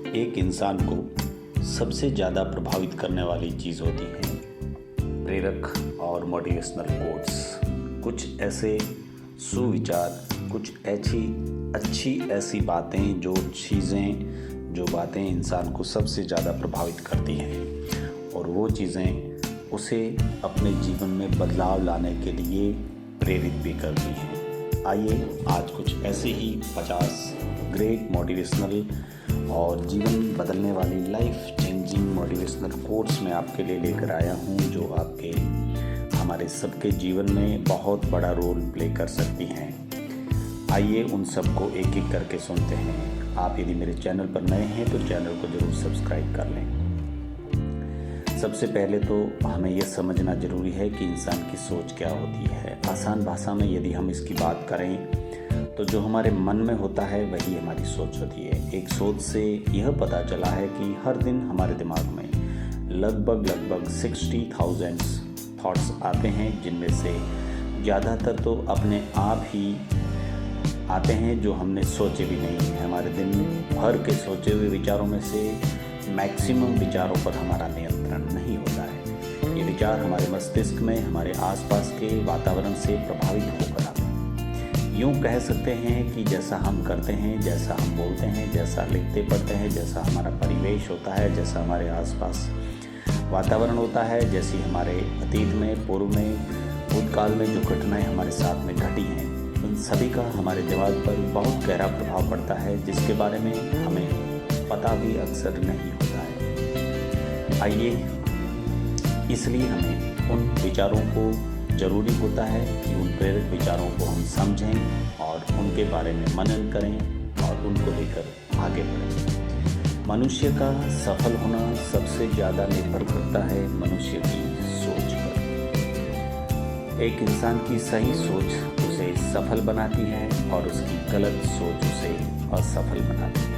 एक इंसान को सबसे ज़्यादा प्रभावित करने वाली चीज़ होती है प्रेरक और मोटिवेशनल कोट्स। कुछ ऐसे सुविचार, कुछ अच्छी ऐसी बातें जो बातें इंसान को सबसे ज़्यादा प्रभावित करती हैं और वो चीज़ें उसे अपने जीवन में बदलाव लाने के लिए प्रेरित भी करती हैं। आइए आज कुछ ऐसे ही 50 ग्रेट मोटिवेशनल और जीवन बदलने वाली लाइफ चेंजिंग मोटिवेशनल कोट्स मैं आपके लिए लेकर आया हूँ, जो आपके हमारे सबके जीवन में बहुत बड़ा रोल प्ले कर सकती हैं। आइए उन सबको एक एक करके सुनते हैं। आप यदि मेरे चैनल पर नए हैं तो चैनल को ज़रूर सब्सक्राइब कर लें। सबसे पहले तो हमें यह समझना ज़रूरी है कि इंसान की सोच क्या होती है। आसान भाषा में यदि हम इसकी बात करें तो जो हमारे मन में होता है वही हमारी सोच होती है। एक शोध से यह पता चला है कि हर दिन हमारे दिमाग में लगभग 60,000 थॉट्स आते हैं, जिनमें से ज़्यादातर तो अपने आप ही आते हैं जो हमने सोचे भी नहीं हैं। हमारे दिन भर के सोचे हुए विचारों में से मैक्सिमम विचारों पर हमारा नियंत्रण नहीं होता है। ये विचार हमारे मस्तिष्क में हमारे आसपास के वातावरण से प्रभावित होकर आते हैं। यूँ कह सकते हैं कि जैसा हम करते हैं, जैसा हम बोलते हैं, जैसा लिखते पढ़ते हैं, जैसा हमारा परिवेश होता है, जैसा हमारे आसपास वातावरण होता है, जैसी हमारे अतीत में, पूर्व में, भूतकाल में जो घटनाएं हमारे साथ में घटी हैं, उन सभी का हमारे दिमाग पर बहुत गहरा प्रभाव पड़ता है, जिसके बारे में हमें पता भी अक्सर नहीं होता है। आइए इसलिए हमें उन विचारों को ज़रूरी होता है कि उन प्रेरक विचारों को हम समझें और उनके बारे में मनन करें और उनको लेकर आगे बढ़ें। मनुष्य का सफल होना सबसे ज़्यादा निर्भर करता है मनुष्य की सोच पर। एक इंसान की सही सोच उसे सफल बनाती है और उसकी गलत सोच उसे असफल बनाती है।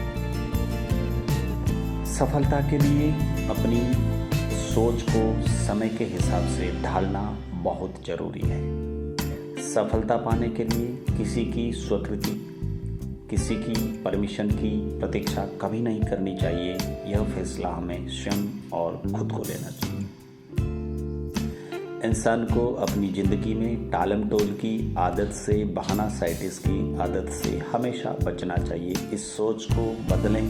सफलता के लिए अपनी सोच को समय के हिसाब से ढालना बहुत ज़रूरी है। सफलता पाने के लिए किसी की स्वीकृति, किसी की परमिशन की प्रतीक्षा कभी नहीं करनी चाहिए। यह फैसला हमें स्वयं और खुद को लेना चाहिए। इंसान को अपनी ज़िंदगी में टालम टोल की आदत से, बहाना साइटिस की आदत से हमेशा बचना चाहिए। इस सोच को बदलें।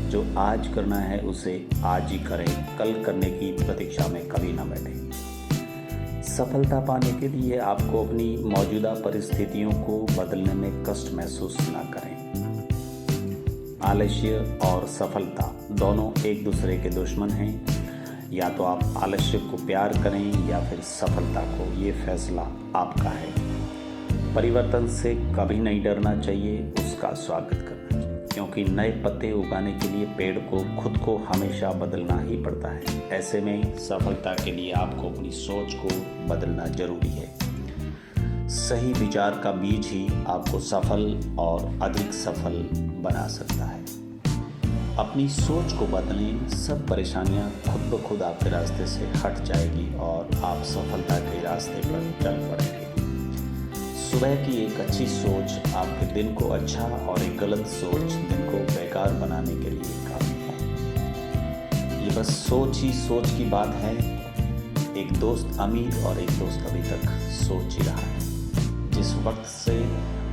जो आज करना है उसे आज ही करें, कल करने की प्रतीक्षा में कभी ना बैठें। सफलता पाने के लिए आपको अपनी मौजूदा परिस्थितियों को बदलने में कष्ट महसूस ना करें। आलस्य और सफलता दोनों एक दूसरे के दुश्मन हैं। या तो आप आलस्य को प्यार करें या फिर सफलता को, ये फैसला आपका है। परिवर्तन से कभी नहीं डरना चाहिए, उसका स्वागत करना चाहिए, क्योंकि नए पत्ते उगाने के लिए पेड़ को खुद को हमेशा बदलना ही पड़ता है। ऐसे में सफलता के लिए आपको अपनी सोच को बदलना जरूरी है। सही विचार का बीज ही आपको सफल और अधिक सफल बना सकता है। अपनी सोच को बदलें, सब परेशानियां खुद ब खुद आपके रास्ते से हट जाएगी और आप सफलता के रास्ते पर चल पड़ेंगे। सुबह की एक अच्छी सोच आपके दिन को अच्छा और एक गलत सोच दिन को बेकार बनाने के लिए काफ़ी है। ये बस सोच की बात है। एक दोस्त अमीर और एक दोस्त अभी तक सोच ही रहा है। जिस वक्त से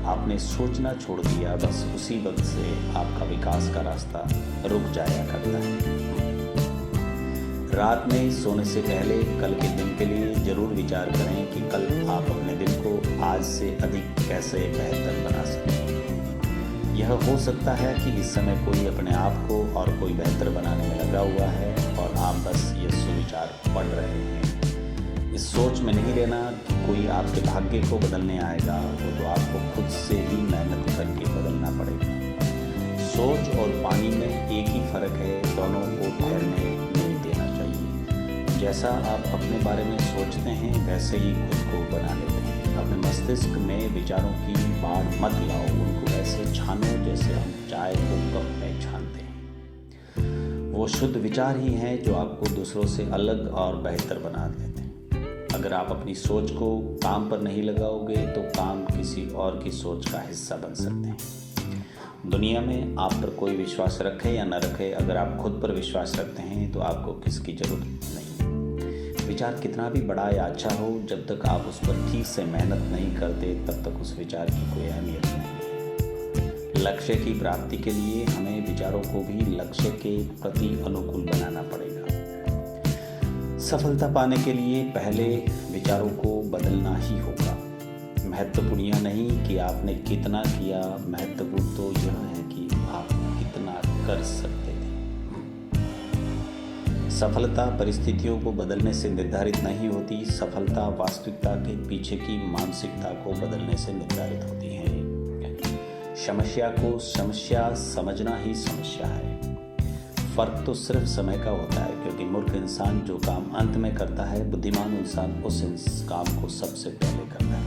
आपने सोचना छोड़ दिया, बस उसी वक्त से आपका विकास का रास्ता रुक जाया करता है। रात में सोने से पहले कल के दिन के लिए ज़रूर विचार करें कि कल आप अपने दिन को आज से अधिक कैसे बेहतर बना सकते। यह हो सकता है कि इस समय कोई अपने आप को और कोई बेहतर बनाने में लगा हुआ है और आप बस ये सुविचार पढ़ रहे हैं। इस सोच में नहीं रहना कि कोई आपके भाग्य को बदलने आएगा, वो तो आपको खुद से ही मेहनत करके बदलना पड़ेगा। सोच और पानी में एक ही फ़र्क है, दोनों को ठहरने नहीं देना चाहिए। जैसा आप अपने बारे में सोचते हैं वैसे ही खुद को बना लेते हैं। अपने मस्तिष्क में विचारों की बाढ़ मत लाओ, उनको ऐसे छानो जैसे हम चाय को कप में छानते हैं। वो शुद्ध विचार ही हैं जो आपको दूसरों से अलग और बेहतर बना देते हैं। अगर आप अपनी सोच को काम पर नहीं लगाओगे तो काम किसी और की सोच का हिस्सा बन सकते हैं। दुनिया में आप पर कोई विश्वास रखे या न रखे, अगर आप खुद पर विश्वास रखते हैं तो आपको किसकी ज़रूरत नहीं। विचार कितना भी बड़ा या अच्छा हो, जब तक आप उस पर ठीक से मेहनत नहीं करते तब तक उस विचार की कोई अहमियत नहीं। लक्ष्य की प्राप्ति के लिए हमें विचारों को भी लक्ष्य के प्रति अनुकूल बनाना पड़ेगा। सफलता पाने के लिए पहले विचारों को बदलना ही होगा। महत्वपूर्ण यह नहीं कि आपने कितना किया, महत्वपूर्ण तो यह है कि आप कितना कर सकते थे। सफलता परिस्थितियों को बदलने से निर्धारित नहीं होती, सफलता वास्तविकता के पीछे की मानसिकता को बदलने से निर्धारित होती है। समस्या को समस्या समझना ही समस्या है। फर्क तो सिर्फ समय का होता है, क्योंकि मूर्ख इंसान जो काम अंत में करता है, बुद्धिमान इंसान उस काम को सबसे पहले करता है।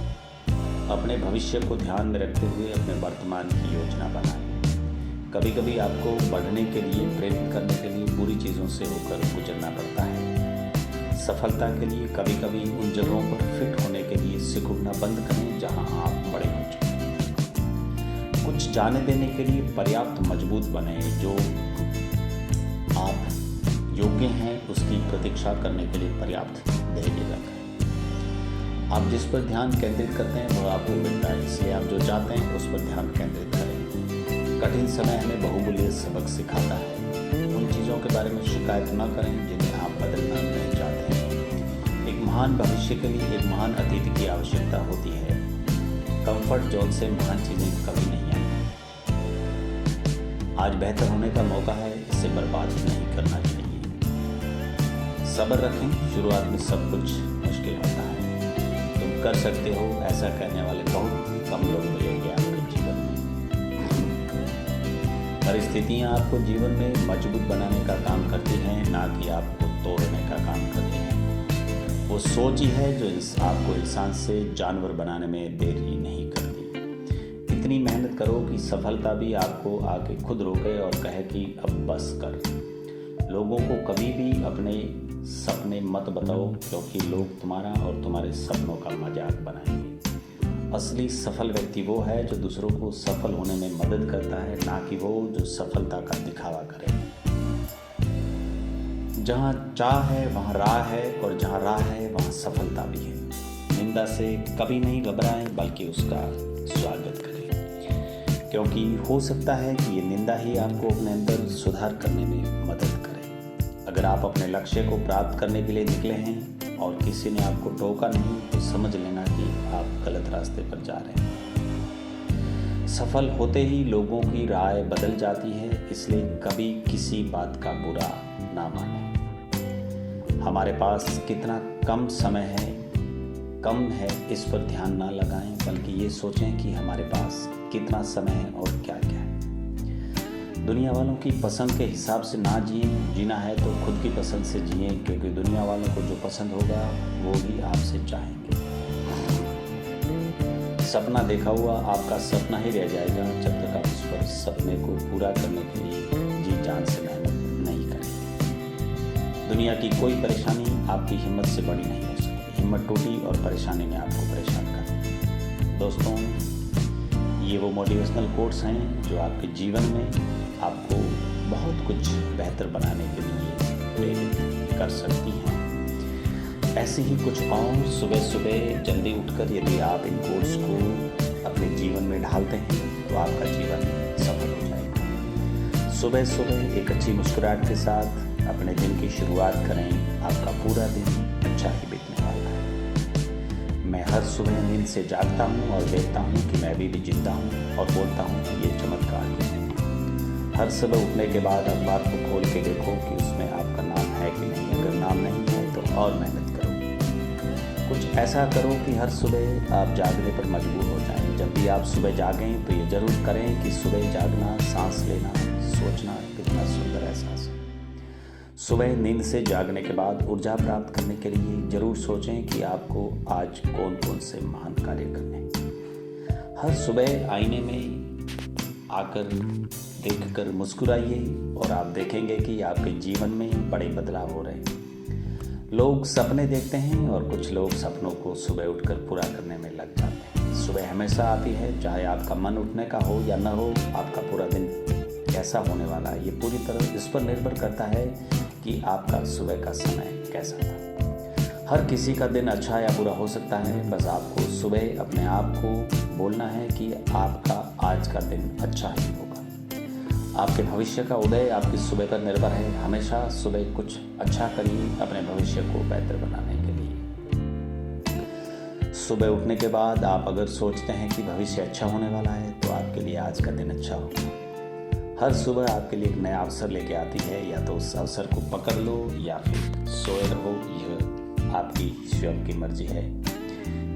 अपने भविष्य को ध्यान में रखते हुए अपने वर्तमान की योजना बनाएं। कभी कभी आपको बढ़ने के लिए, प्रेरित करने के लिए बुरी चीज़ों से होकर गुजरना पड़ता है। सफलता के लिए कभी कभी उन जगहों पर फिट होने के लिए सिकुड़ना बंद करें जहां आप बड़े हो चुके। कुछ जाने देने के लिए पर्याप्त मजबूत बने। जो आप योग्य हैं उसकी प्रतीक्षा करने के लिए पर्याप्त धैर्य रखें। आप जिस पर ध्यान केंद्रित करते हैं वह आपको मिलता है, इसलिए आप जो चाहते हैं उस पर ध्यान केंद्रित करें। कठिन समय हमें बहुमूल्य सबक सिखाता है। उन चीज़ों के बारे में शिकायत न करें जिन्हें आप बदलना नहीं चाहते हैं। एक महान भविष्य के लिए एक महान अतीत की आवश्यकता होती है। कंफर्ट जोन से महान चीज़ें कभी नहीं आती। आज बेहतर होने का मौका है, इसे बर्बाद नहीं करना चाहिए। सब्र रखें, शुरुआत में सब कुछ मुश्किल होता है। तुम कर सकते हो, ऐसा कहने वाले बहुत कम लोग मिलेंगे आपके जीवन में। परिस्थितियाँ आपको जीवन में मजबूत बनाने का काम करती हैं, ना कि आपको तोड़ने का काम करती हैं। वो सोच ही है जो आपको इंसान से जानवर बनाने में देरी नहीं करती। इतनी मेहनत करो कि सफलता भी आपको आके खुद रोके और कहे कि अब बस कर। लोगों को कभी भी अपने सपने मत बताओ, क्योंकि लोग तुम्हारा और तुम्हारे सपनों का मजाक बनाएंगे। असली सफल व्यक्ति वो है जो दूसरों को सफल होने में मदद करता है, ना कि वो जो सफलता का दिखावा करे। जहाँ चाह है वहाँ राह है, और जहाँ राह है वहाँ सफलता भी है। निंदा से कभी नहीं घबराएं, बल्कि उसका स्वागत करें, क्योंकि हो सकता है कि ये निंदा ही आपको अपने अंदर सुधार करने में मदद करे। अगर आप अपने लक्ष्य को प्राप्त करने के लिए निकले हैं और किसी ने आपको टोका नहीं, तो समझ लेना कि आप गलत रास्ते पर जा रहे हैं। सफल होते ही लोगों की राय बदल जाती है, इसलिए कभी किसी बात का बुरा ना मानें। हमारे पास कितना कम है इस पर ध्यान ना लगाएं, बल्कि ये सोचें कि हमारे पास कितना समय है और क्या क्या है। दुनिया वालों की पसंद के हिसाब से ना जीना है तो खुद की पसंद से जिए, क्योंकि दुनिया वालों को जो पसंद होगा वो भी आपसे चाहेंगे। सपना देखा हुआ आपका सपना ही रह जाएगा जब तक आप उस पर सपने को पूरा करने के लिए जी जान से मेहनत नहीं करेंगे। दुनिया की कोई परेशानी आपकी हिम्मत से बड़ी नहीं हो सकती। हिम्मत टूटी और परेशानी ने आपको परेशान कर दिया। दोस्तों, ये वो मोटिवेशनल कोट्स हैं जो आपके जीवन में आपको बहुत कुछ बेहतर बनाने के लिए प्रेरित कर सकती हैं। ऐसे ही कुछ और सुबह सुबह जल्दी उठकर यदि आप इन कोट्स को अपने जीवन में ढालते हैं तो आपका जीवन सफल हो जाएगा। सुबह सुबह एक अच्छी मुस्कुराहट के साथ अपने दिन की शुरुआत करें, आपका पूरा दिन अच्छा ही बीतने वाला है। मैं हर सुबह नींद से जागता हूँ और देखता हूँ कि मैं भी जिंदा हूँ और बोलता हूँ कि ये चमत्कार है। हर सुबह उठने के बाद अखबार को खोल के देखो कि उसमें आपका नाम है कि नहीं। अगर नाम नहीं है तो और मेहनत करो। कुछ ऐसा करो कि हर सुबह आप जागने पर मजबूर हो जाएं। जब भी आप सुबह जागें तो ये ज़रूर करें कि सुबह जागना, सांस लेना, सोचना कितना सुंदर एहसास है। सुबह नींद से जागने के बाद ऊर्जा प्राप्त करने के लिए ज़रूर सोचें कि आपको आज कौन कौन से महान कार्य करने। हर सुबह आईने में आकर देखकर मुस्कुराइए और आप देखेंगे कि आपके जीवन में बड़े बदलाव हो रहे हैं। लोग सपने देखते हैं और कुछ लोग सपनों को सुबह उठकर पूरा करने में लग जाते हैं। सुबह हमेशा आती है, चाहे आपका मन उठने का हो या न हो, आपका पूरा दिन कैसा होने वाला है ये पूरी तरह इस पर निर्भर करता है कि आपका सुबह का समय कैसा था। हर किसी का दिन अच्छा या बुरा हो सकता है, बस आपको सुबह अपने आप को बोलना है कि आपका आज का दिन अच्छा ही होगा। आपके भविष्य का उदय आपकी सुबह पर निर्भर है। हमेशा सुबह कुछ अच्छा करिए अपने भविष्य को बेहतर बनाने के लिए। सुबह उठने के बाद आप अगर सोचते हैं कि भविष्य अच्छा होने वाला है तो आपके लिए आज का दिन अच्छा होगा। हर सुबह आपके लिए एक नया अवसर लेके आती है, या तो उस अवसर को पकड़ लो या फिर सोए रहो, यह आपकी स्वयं की मर्जी है।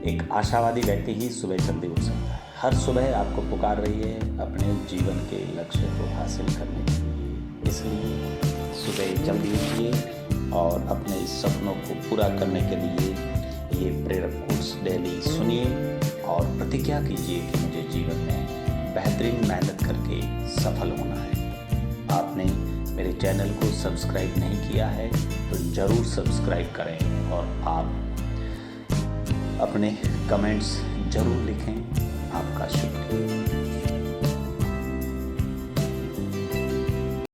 एक आशावादी व्यक्ति ही सुबह जल्दी उठ सकता है। हर सुबह आपको पुकार रही है अपने जीवन के लक्ष्य को हासिल करने के लिए। इसलिए सुबह जल्दी उठिए और अपने इस सपनों को पूरा करने के लिए ये प्रेरक कोट्स डेली सुनिए और प्रतिज्ञा कीजिए कि मुझे जीवन में बेहतरीन मेहनत करके सफल होना है। आपने मेरे चैनल को सब्सक्राइब नहीं किया है तो ज़रूर सब्सक्राइब करें और आप अपने कमेंट्स ज़रूर लिखें। आपका शुक्रिया।